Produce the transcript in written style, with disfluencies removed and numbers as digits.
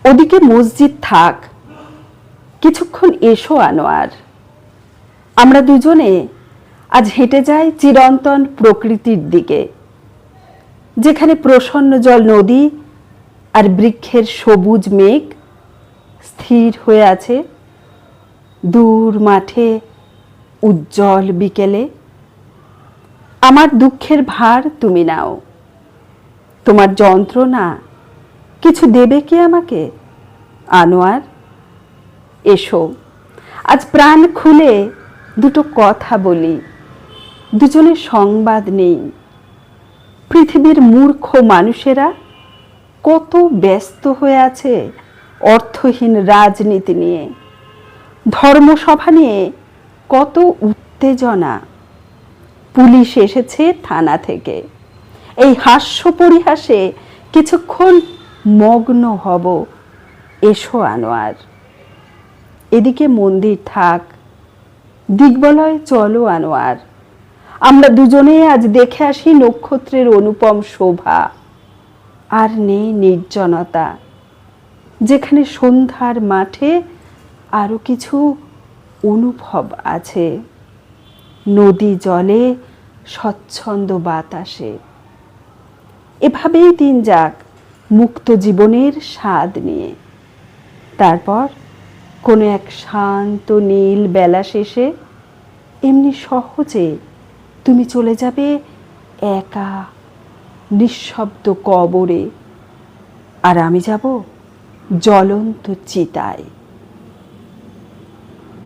ওদিকে মসজিদ থাক, কিছুক্ষণ এসো আনোয়ার। আমরা দুজনে আজ হেঁটে যাই চিরন্তন প্রকৃতির দিকে, যেখানে প্রসন্ন জল নদী আর বৃক্ষের সবুজ মেঘ স্থির হয়ে আছে দূর মাঠে উজ্জ্বল বিকেলে। আমার দুঃখের ভার তুমি নাও, তোমার যন্ত্রণা কিছু দেবে কি আমাকে? আনোয়ার, এসো, আজ প্রাণ খুলে দুটো কথা বলি। দুজনের সংবাদ নেই। পৃথিবীর মূর্খ মানুষেরা কত ব্যস্ত হয়ে আছে অর্থহীন রাজনীতি নিয়ে, ধর্মসভা নিয়ে কত উত্তেজনা। পুলিশ এসেছে থানা থেকে। এই হাস্য পরিহাসে কিছুক্ষণ মগ্ন হব। এসো আনোয়ার। এদিকে মন্দির থাক, দিগ্বলয় চলো আনোয়ার। আমরা দুজনে আজ দেখে আসি নক্ষত্রের অনুপম শোভা। আর নেই নির্জনতা, যেখানে সন্ধ্যার মাঠে আরো কিছু অনুভব আছে। নদী জলে, স্বচ্ছন্দ বাতাসে। এভাবেই দিন যাক মুক্ত জীবনের স্বাদ নিয়ে। তারপর কোনো এক শান্ত নীল বেলা শেষে এমনি সহজে তুমি চলে যাবে একা নিঃশব্দ কবরে, আর আমি যাব জ্বলন্ত চিতায়।